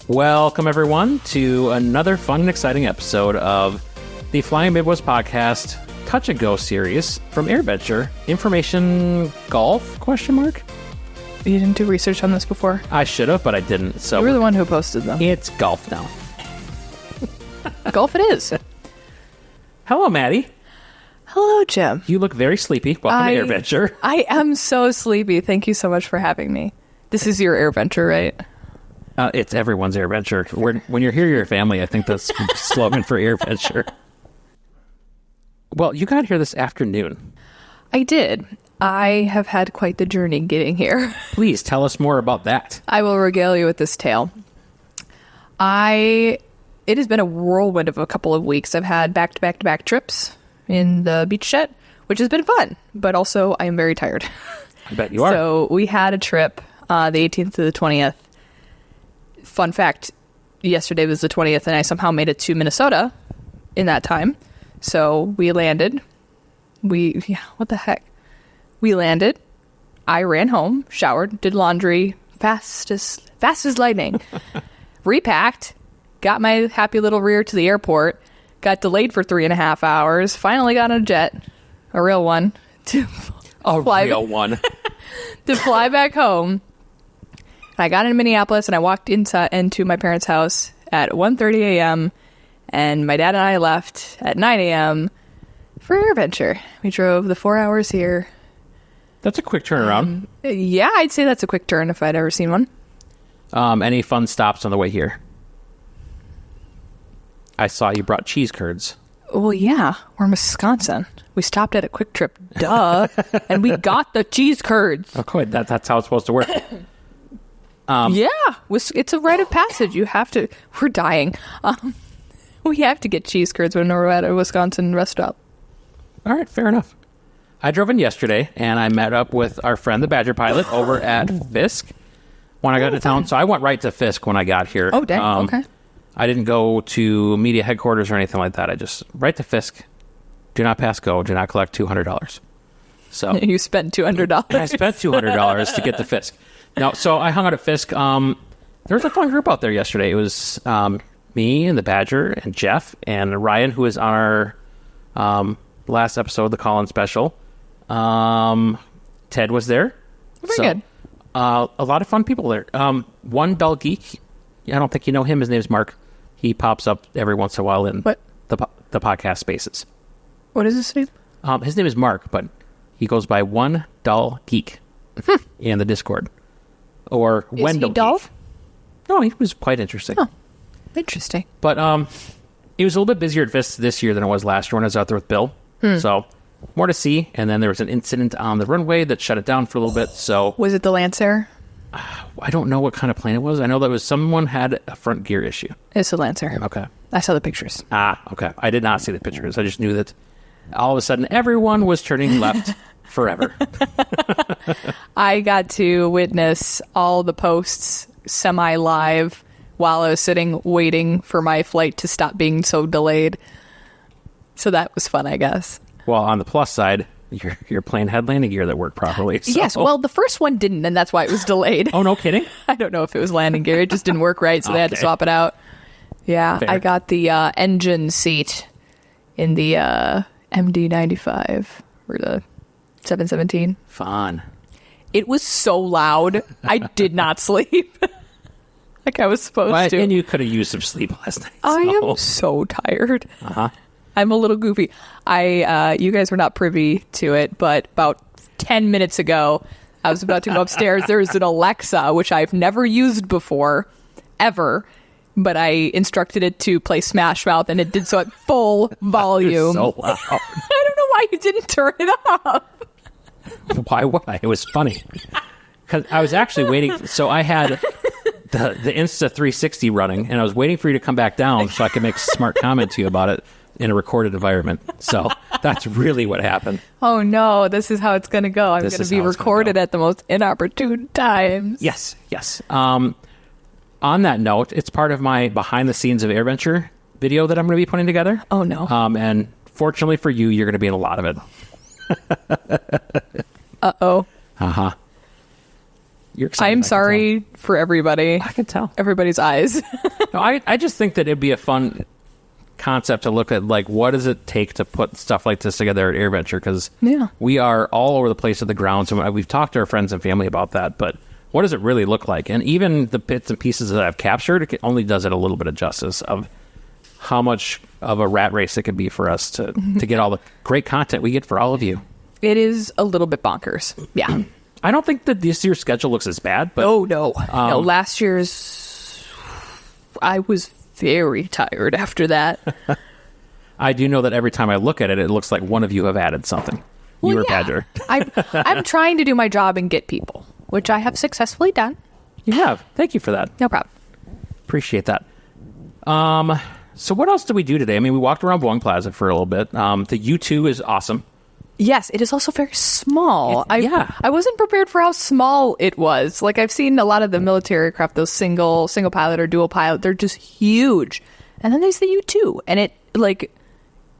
Welcome, everyone, to another fun and exciting episode of the Flying Midwest Podcast Touch and Go series from Airventure. Information golf, question mark? You didn't do research on this before? I should have, but I didn't. So you were the one who posted them. It's golf now. Golf it is. Hello, Maddie. Hello, Jim. You look very sleepy. Welcome to Airventure. I am so sleepy. Thank you so much for having me. This is your Airventure, right? It's everyone's Airventure. When you're here, you're a family. I think that's the slogan for Airventure. Well, you got here this afternoon. I did. I have had quite the journey getting here. Please tell us more about that. I will regale you with this tale. It has been a whirlwind of a couple of weeks. I've had back-to-back-to-back trips in the beach jet, which has been fun, but also I am very tired. I bet you are. So we had a trip the 18th to the 20th. Fun fact, yesterday was the 20th, and I somehow made it to Minnesota in that time. So we landed. What the heck? We landed. I ran home, showered, did laundry, fast as lightning. Repacked, got my happy little rear to the airport, got delayed for 3.5 hours, finally got on a jet, a real one, to fly back home. I got into Minneapolis and I walked into my parents' house at 1:30 a.m. and my dad and I left at 9 a.m. for Airventure. We drove the 4 hours here. That's a quick turnaround. Yeah, I'd say that's a quick turn if I'd ever seen one. Any fun stops on the way here? I saw you brought cheese curds. Well, yeah, we're in Wisconsin. We stopped at a Quick Trip, duh, and we got the cheese curds. Oh, good. That's how it's supposed to work. Yeah, it's a rite of passage. You have to. We're dying. We have to get cheese curds when we're at a Wisconsin restaurant. All right, fair enough. I drove in yesterday, and I met up with our friend, the Badger pilot, over at Fisk when I got to town. So I went right to Fisk when I got here. Oh, dang. Okay. I didn't go to media headquarters or anything like that. I just, right to Fisk. Do not pass go. Do not collect $200. So you spent $200. I spent $200 to get to Fisk. No, so I hung out at Fisk. There was a fun group out there yesterday. It was me and the Badger and Jeff and Ryan, who was on our last episode of the Call-In Special. Ted was there. Very good. A lot of fun people there. One dull geek. I don't think you know him. His name's Mark. He pops up every once in a while in the podcast spaces. What is his name? His name is Mark, but he goes by One Dull Geek in the Discord. Or is Wendell he dull? Geek. No, he was quite interesting. Oh, interesting. But it was a little bit busier at Fisk this year than it was last year when I was out there with Bill. So more to see. And then there was an incident on the runway that shut it down for a little bit. So was it the Lancer? I don't know what kind of plane it was. I know that was someone had a front gear issue. It's the Lancer. Okay. I saw the pictures. Okay. I did not see the pictures. I just knew that all of a sudden everyone was turning left forever. I got to witness all the posts semi-live while I was sitting waiting for my flight to stop being so delayed. So that was fun, I guess. Well, on the plus side, your plane had landing gear that worked properly. So. Yes, well, the first one didn't, and that's why it was delayed. Oh, no kidding? I don't know if it was landing gear. It just didn't work right, so they had to swap it out. Yeah, Fair. I got the engine seat in the MD-95 or the 717. Fun. It was so loud. I did not sleep like I was supposed to. And you could have used some sleep last night. I am so tired. Uh-huh. I'm a little goofy. You guys were not privy to it, but about 10 minutes ago, I was about to go upstairs. There's an Alexa, which I've never used before, ever, but I instructed it to play Smash Mouth, and it did so at full volume. So loud. I don't know why you didn't turn it off. Why would I? It was funny. Because I was actually waiting. So I had the Insta 360 running, and I was waiting for you to come back down so I could make a smart comment to you about it in a recorded environment. So that's really what happened. Oh, no. This is how it's going to go. I'm going to be recorded at the most inopportune times. Yes. On that note, it's part of my behind the scenes of Airventure video that I'm going to be putting together. Oh, no. And fortunately for you, you're going to be in a lot of it. Uh-oh. Uh-huh. You're excited. I'm sorry for everybody. I can tell. Everybody's eyes. No, I just think that it'd be a fun concept to look at, like, what does it take to put stuff like this together at Airventure? Because we are all over the place at the grounds, and we've talked to our friends and family about that, but what does it really look like? And even the bits and pieces that I've captured, it only does it a little bit of justice of how much of a rat race it can be for us to get all the great content we get for all of you. It is a little bit bonkers. Yeah. I don't think that this year's schedule looks as bad, but no. Last year's, I was very tired after that. I do know that every time I look at it, it looks like one of you have added something. Well, You or Badger. I'm trying to do my job and get people, which I have successfully done. You have. Thank you for that. No problem. Appreciate that. So what else did we do today? I mean, we walked around Boeing Plaza for a little bit. The U2 is awesome. Yes, it is also very small. Yeah. I wasn't prepared for how small it was. Like, I've seen a lot of the military aircraft, those single pilot or dual pilot, they're just huge. And then there's the U2, and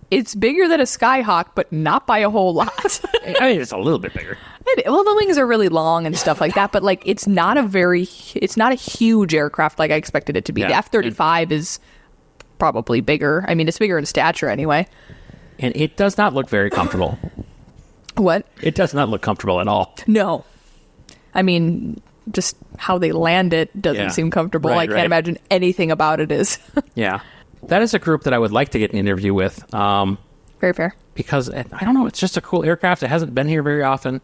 it's bigger than a Skyhawk, but not by a whole lot. I mean, it's a little bit bigger. Well, the wings are really long and stuff like that, but like it's not a huge aircraft like I expected it to be. Yeah. The F-35 is probably bigger. I mean, it's bigger in stature anyway. And it does not look very comfortable. What? It does not look comfortable at all. No. I mean, just how they land it doesn't seem comfortable. I can't imagine anything about it is. Yeah. That is a group that I would like to get an interview with. Very fair. Because, I don't know, it's just a cool aircraft. It hasn't been here very often.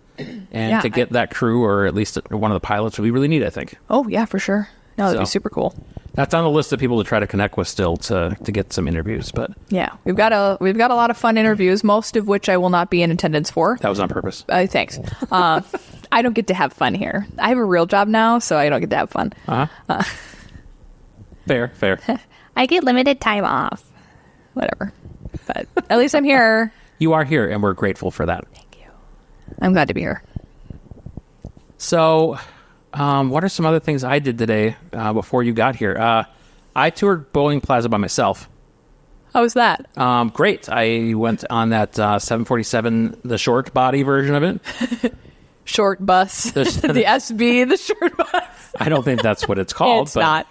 And to get that crew, or at least one of the pilots, would be really neat, I think. Oh, yeah, for sure. No, that'd be super cool. That's on the list of people to try to connect with still to get some interviews. But yeah, we've got a lot of fun interviews, most of which I will not be in attendance for. That was on purpose. Thanks. I don't get to have fun here. I have a real job now, so I don't get to have fun. Fair. I get limited time off. Whatever. But at least I'm here. You are here, and we're grateful for that. Thank you. I'm glad to be here. So, what are some other things I did today before you got here? I toured Boeing Plaza by myself. How was that? Great. I went on that 747, the short body version of it. Short bus. the SB, the short bus. I don't think that's what it's called. It's not.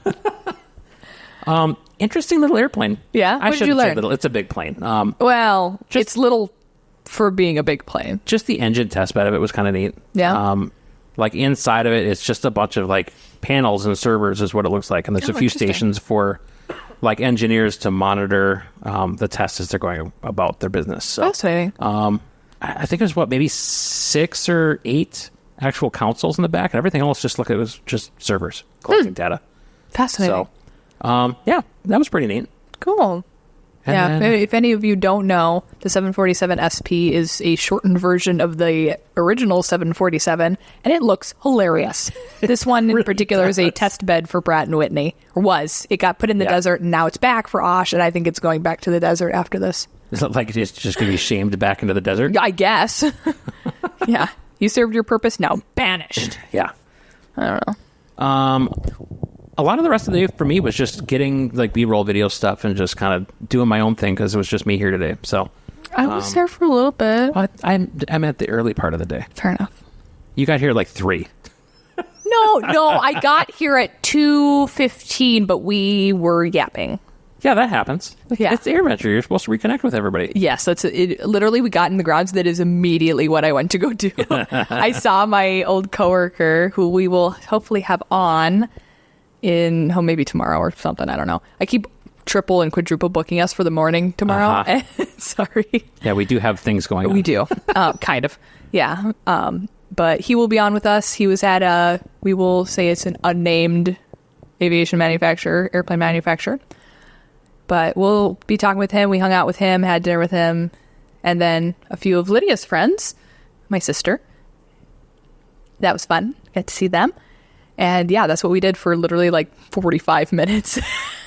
Interesting little airplane. Yeah? What did you learn? Say little. It's a big plane. It's little for being a big plane. Just the engine test bed of it was kind of neat. Yeah. Like inside of it, it's just a bunch of like panels and servers is what it looks like. And there's a few stations for like engineers to monitor the tests as they're going about their business. So, fascinating. I think there's maybe 6 or 8 actual consoles in the back, and everything else it was just servers collecting data. Fascinating. So, that was pretty neat. Cool. And then, if any of you don't know, the 747 SP is a shortened version of the original 747, and it looks hilarious. This one in particular is a test bed for Pratt & Whitney. Or was. It got put in the desert, and now it's back for OSH, and I think it's going back to the desert after this. Is it like it's just going to be shamed back into the desert? I guess. Yeah. You served your purpose, now banished. Yeah. I don't know. A lot of the rest of the day for me was just getting like B-roll video stuff and just kind of doing my own thing because it was just me here today. So I was there for a little bit. I'm at the early part of the day. Fair enough. You got here like 3. No, I got here at 2:15, but we were yapping. Yeah, that happens. Yeah. It's Airventure. You're supposed to reconnect with everybody. Yes, that's it. Literally, we got in the grounds. That is immediately what I went to go do. I saw my old coworker, who we will hopefully have on maybe tomorrow or something. I don't know. I keep triple and quadruple booking us for the morning tomorrow. Sorry. Yeah, we do have things going on. We do. Kind of. Yeah. But he will be on with us. He was at we will say it's an unnamed aviation manufacturer, airplane manufacturer. But we'll be talking with him. We hung out with him, had dinner with him. And then a few of Lydia's friends, my sister. That was fun. Got to see them. And yeah, that's what we did for literally like 45 minutes.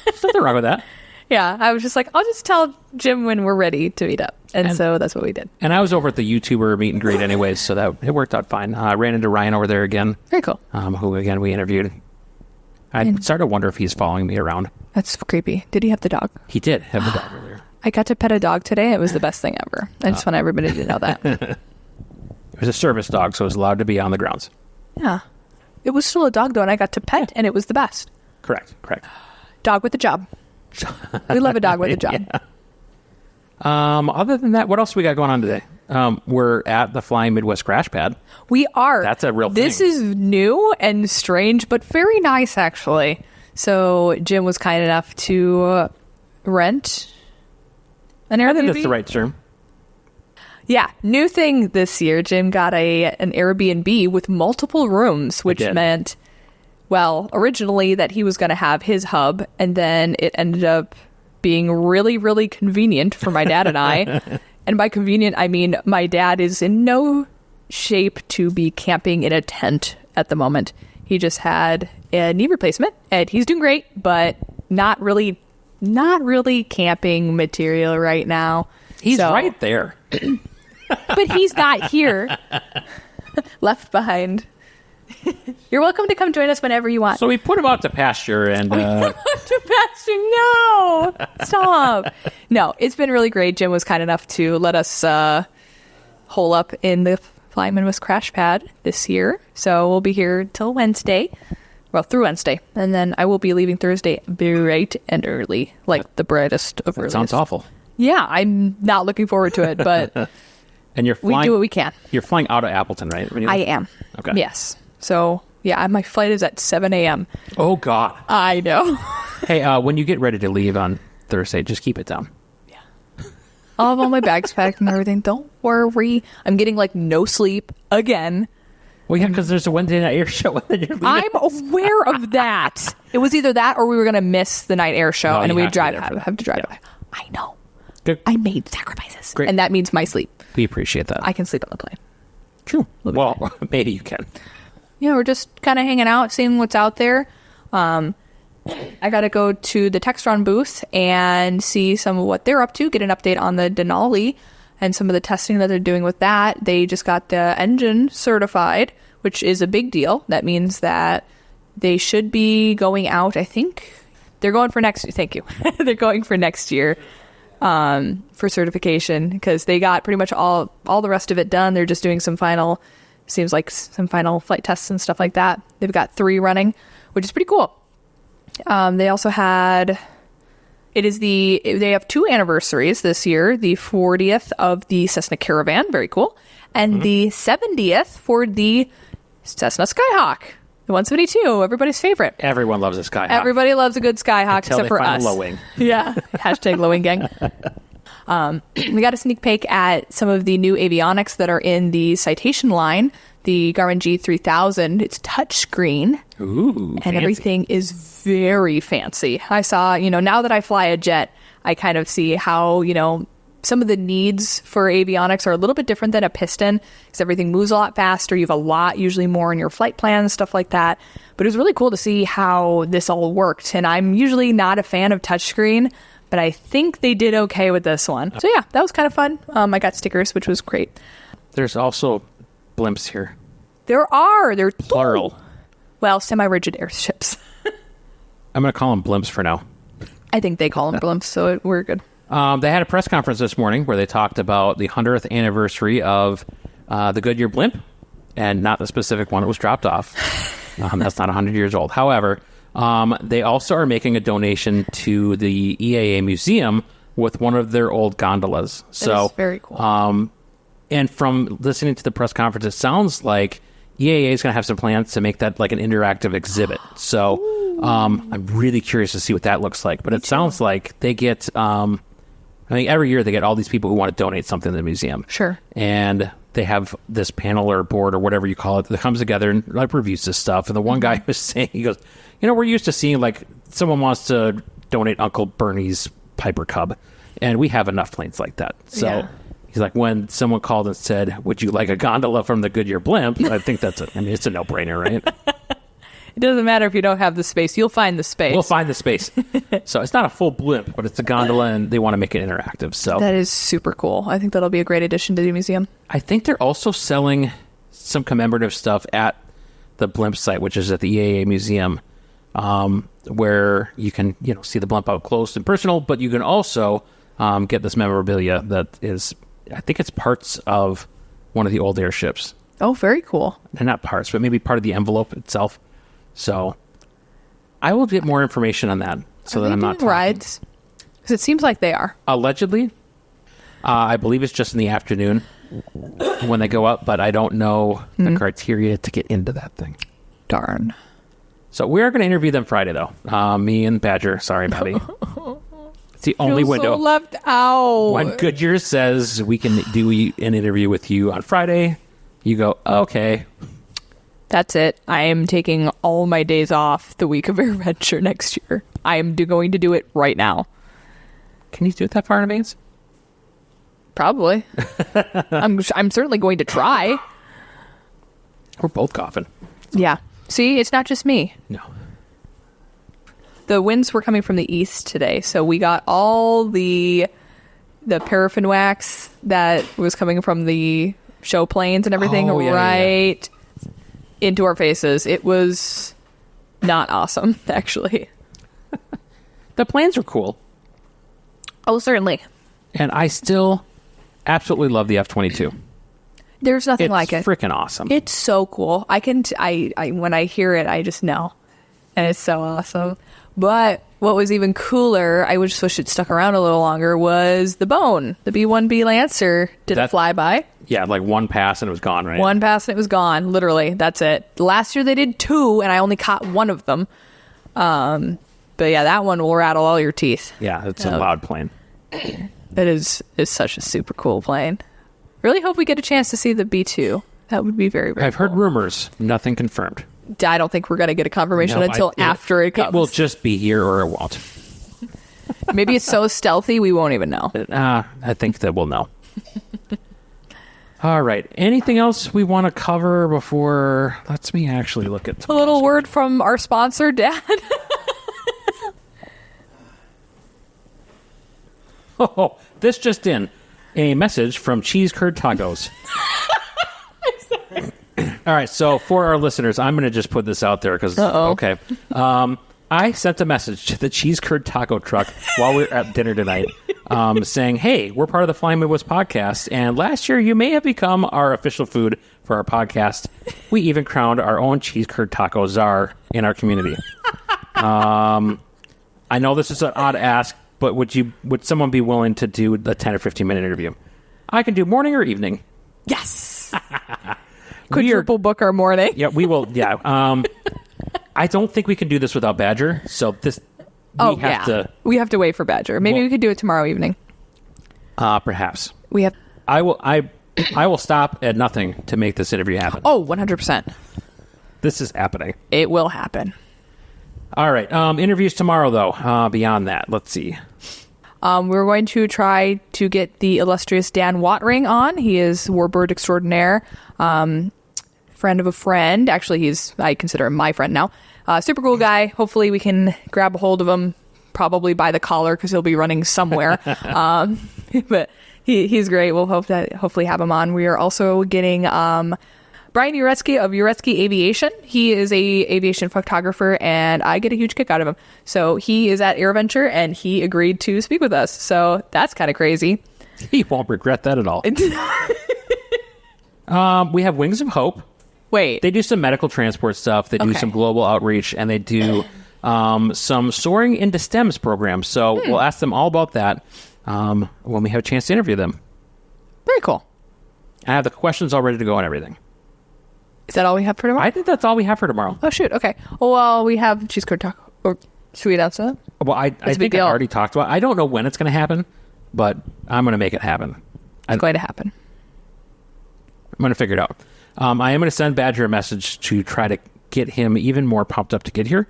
There's nothing wrong with that. Yeah, I was just like, I'll just tell Jim when we're ready to meet up. And so that's what we did. And I was over at the YouTuber meet and greet anyways, so that it worked out fine. I ran into Ryan over there again. Very cool. Who, again, we interviewed. I started to wonder if he's following me around. That's creepy. Did he have the dog? He did have the dog earlier. I got to pet a dog today. It was the best thing ever. I just want everybody to know that. It was a service dog, so it was allowed to be on the grounds. Yeah. It was still a dog, though, and I got to pet, and it was the best. Correct. Dog with a job. We love a dog with a job. Yeah. Other than that, what else we got going on today? We're at the Flying Midwest Crash Pad. We are. That's a real thing. This is new and strange, but very nice, actually. So Jim was kind enough to rent an Airbnb. I think that's the right term. Yeah, new thing this year. Jim got an Airbnb with multiple rooms, which meant, well, originally that he was going to have his hub, and then it ended up being really, really convenient for my dad and I. And by convenient, I mean my dad is in no shape to be camping in a tent at the moment. He just had a knee replacement, and he's doing great, but not really camping material right now. He's right there. But he's not here. Left behind. You're welcome to come join us whenever you want. So we put him out to pasture and... To pasture? No! Stop. No, it's been really great. Jim was kind enough to let us hole up in the Flying Midwest Crash Pad this year. So we'll be here till Wednesday. Well, through Wednesday. And then I will be leaving Thursday bright and early. Like the brightest of earliest. Sounds awful. Yeah, I'm not looking forward to it, but... And you're flying... We do what we can. You're flying out of Appleton, right? I am. Okay. Yes. So, yeah, my flight is at 7 a.m. Oh, God. I know. Hey, when you get ready to leave on Thursday, just keep it down. Yeah. I'll have all my bags packed and everything. Don't worry. I'm getting, no sleep again. Well, yeah, because there's a Wednesday night air show. And then you're leaving. I'm aware of that. It was either that or we were going to miss the night air show, and we'd have to drive back. I know. Good. I made sacrifices. Great. And that means my sleep. We appreciate that. I can sleep on the plane. True. Well, maybe you can. Yeah, we're just kind of hanging out, seeing what's out there. I got to go to the Textron booth and see some of what they're up to, get an update on the Denali and some of the testing that they're doing with that. They just got the engine certified, which is a big deal. That means that they should be going out, I think. They're going for next year. Thank you. They're going for next year. For certification, because they got pretty much all the rest of it done. They're just doing some final flight tests and stuff like that. They've got 3 running, which is pretty cool. They also had, they have 2 anniversaries this year, the 40th of the Cessna Caravan, very cool, and the 70th for the Cessna Skyhawk. The 172, everybody's favorite. Everyone loves a Skyhawk. Everybody loves a good Skyhawk, except for us. Low wing. Yeah. Hashtag low wing gang. We got a sneak peek at some of the new avionics that are in the Citation line. The Garmin G3000. It's touchscreen. Ooh, and fancy. Everything is very fancy. I saw, now that I fly a jet, I kind of see how, some of the needs for avionics are a little bit different than a piston, because everything moves a lot faster. You have usually more in your flight plans, stuff like that. But it was really cool to see how this all worked. And I'm usually not a fan of touchscreen, but I think they did okay with this one. So yeah, that was kind of fun. I got stickers, which was great. There's also blimps here. They're Plural. Well, semi-rigid airships. I'm going to call them blimps for now. I think they call them blimps, so we're good. They had a press conference this morning where they talked about the 100th anniversary of the Goodyear blimp, and not the specific one that was dropped off. That's not 100 years old. However, they also are making a donation to the EAA Museum with one of their old gondolas. That is very cool. And from listening to the press conference, it sounds like EAA is going to have some plans to make that like an interactive exhibit. So I'm really curious to see what that looks like. But it sounds like they get... every year they get all these people who want to donate something to the museum. Sure. And they have this panel or board or whatever you call it that comes together and reviews this stuff. And the one guy was saying, he goes, we're used to seeing someone wants to donate Uncle Bernie's Piper Cub, and we have enough planes like that. So he's like, when someone called and said, would you like a gondola from the Goodyear blimp? I think it's a no-brainer, right? It doesn't matter if you don't have the space. You'll find the space. We'll find the space. So it's not a full blimp, but it's a gondola, and they want to make it interactive. So that is super cool. I think that'll be a great addition to the museum. I think they're also selling some commemorative stuff at the blimp site, which is at the EAA Museum, where you can see the blimp up close and personal, but you can also get this memorabilia that is, I think it's parts of one of the old airships. Oh, very cool. And not parts, but maybe part of the envelope itself. So I will get more information on that so that I'm not doing rides. Because it seems like they are. Allegedly, I believe it's just in the afternoon when they go up, but I don't know the criteria to get into that thing. Darn. So we are going to interview them Friday, though. Me and Badger. Sorry, Bobby. It's the only window. So left out. When Goodyear says we can do an interview with you on Friday, you go, okay. That's it. I am taking all my days off the week of Airventure next year. I am going to do it right now. Can you do it that far in advance? Probably. I'm certainly going to try. We're both coughing. Yeah. See, it's not just me. No. The winds were coming from the east today, so we got all the paraffin wax that was coming from the show planes and everything right into our faces. It was not awesome, actually. The planes are cool. Oh, certainly. And I still absolutely love the F-22. There's nothing like it. It's freaking awesome. It's so cool. I when I hear it, I just know. And it's so awesome. But what was even cooler, I just wish it stuck around a little longer, was the Bone. The B-1B Lancer did a flyby. Yeah, like one pass and it was gone, right? One pass and it was gone. Literally, that's it. Last year they did 2, and I only caught one of them. But yeah, that one will rattle all your teeth. Yeah, it's a loud plane. It is such a super cool plane. Really hope we get a chance to see the B-2. That would be very, very I've heard rumors, nothing confirmed. I don't think we're going to get a confirmation until after it comes. It will just be here or it won't. Maybe it's so stealthy we won't even know. I think that we'll know. All right. Anything else we want to cover before... Let me actually look at... A little word from our sponsor, Dad. Oh, this just in. A message from Cheese Curd Tacos. All right, so for our listeners, I'm going to just put this out there because, okay. I sent a message to the Cheese Curd Taco truck while we were at dinner tonight saying, hey, we're part of the Flying Midwest podcast, and last year you may have become our official food for our podcast. We even crowned our own Cheese Curd Taco czar in our community. I know this is an odd ask, but would someone be willing to do the 10 or 15-minute interview? I can do morning or evening. Yes. Quadruple book our morning. Yeah, we will. Yeah. I don't think we can do this without Badger. So we have to wait for Badger. Maybe we could do it tomorrow evening. Perhaps. I will stop at nothing to make this interview happen. Oh, 100%. This is happening. It will happen. All right. Interviews tomorrow, though. Beyond that, let's see. We're going to try to get the illustrious Dan Watring on. He is warbird extraordinaire, friend of a friend. Actually, I consider him my friend now. Super cool guy. Hopefully we can grab a hold of him, probably by the collar because he'll be running somewhere. But he's great. We'll hopefully have him on. We are also getting Brian Uretsky of Uretsky Aviation. He is a aviation photographer, and I get a huge kick out of him. So he is at Airventure, and he agreed to speak with us. So that's kind of crazy. He won't regret that at all. We have Wings of Hope. Wait. They do some medical transport stuff. They do some global outreach, and they do some Soaring into STEMs programs. So we'll ask them all about that when we have a chance to interview them. Very cool. I have the questions all ready to go and everything. Is that all we have for tomorrow? I think that's all we have for tomorrow. Oh, shoot. Okay. Well, we have cheese curd taco. Or should we announce that? Well, I think I already talked about it. I don't know when it's going to happen, but I'm going to make it happen. It's going to happen. I'm going to figure it out. I am going to send Badger a message to try to get him even more pumped up to get here.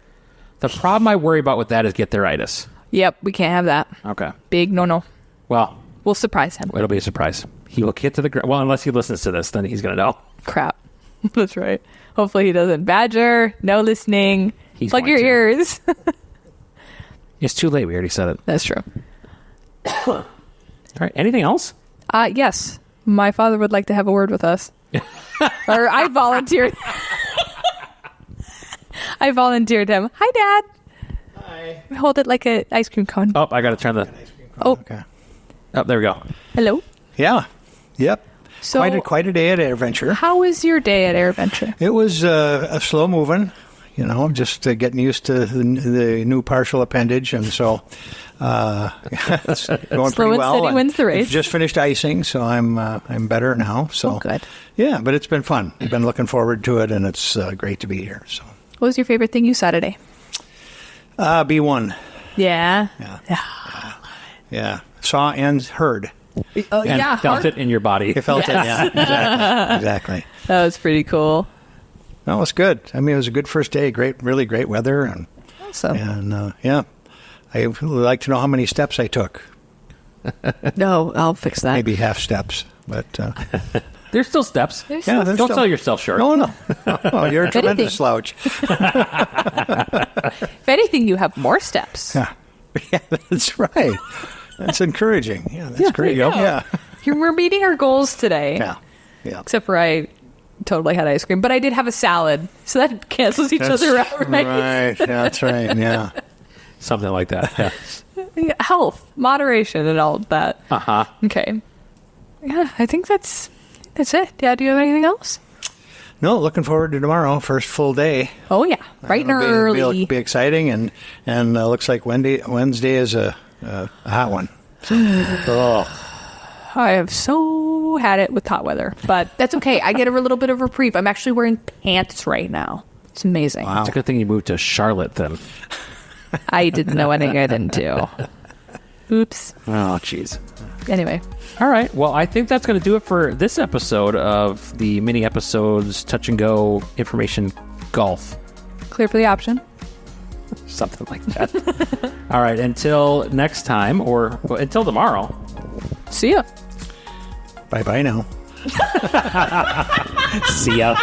The problem I worry about with that is get-there-itis. Yep, we can't have that. Okay. Big no. Well, we'll surprise him. It'll be a surprise. He will get to the ground. Well, unless he listens to this, then he's going to know. Crap. That's right. Hopefully he doesn't. Badger, no listening. Plug your ears. It's too late. We already said it. That's true. All right. Anything else? Yes. My father would like to have a word with us. Or I volunteered. I volunteered him. Hi, Dad. Hi. Hold it like an ice cream cone. Oh, I got to turn the... Okay. Oh, there we go. Hello. Yeah. Yep. So quite a day at Airventure. how was your day at Airventure? It was a slow moving, just getting used to the new partial appendage, and so it's going Slow pretty and well. steady wins the race. Just finished icing, so I'm better now. So Oh, good. Yeah, but it's been fun. I've been looking forward to it, and it's great to be here. So What was your favorite thing you saw today? B1, Yeah. yeah, saw and heard. Oh, And yeah. felt it in your body. You felt Yes. it, yeah, exactly. That was pretty cool. That was good. I mean, it was a good first day. Really great weather, and Awesome. yeah, I would like to know how many steps I took. No, I'll fix that. Maybe half steps, but There's still steps. yeah, Don't there's still- sell yourself short. No. Oh, you're a tremendous anything. slouch. If anything, you have more steps. Yeah, that's right. That's encouraging. Yeah, that's great. there you go. Yeah, We're meeting our goals today. yeah. Except for I totally had ice cream, but I did have a salad, so that cancels each other out, right? Right. Yeah, that's right. Yeah. Something like that. Yeah. Yeah, health, moderation, and all of that. Uh-huh. Okay. Yeah, I think that's it. Yeah, do you have anything else? No, looking forward to tomorrow. First full day. Oh yeah, bright and early. It'll be exciting, and looks like Wednesday is a hot one. I have so had it with hot weather, but that's okay. I get a little bit of reprieve. I'm actually wearing pants right now. It's amazing. Wow. It's a good thing you moved to Charlotte then. I didn't know anything I didn't do. Oops. Oh, jeez. Anyway, All right. Well, I think that's going to do it for this episode of the mini episodes Touch and Go Information Golf. clear for the option. Something like that. All right. Until next time, or until tomorrow. See ya. Bye now. See ya.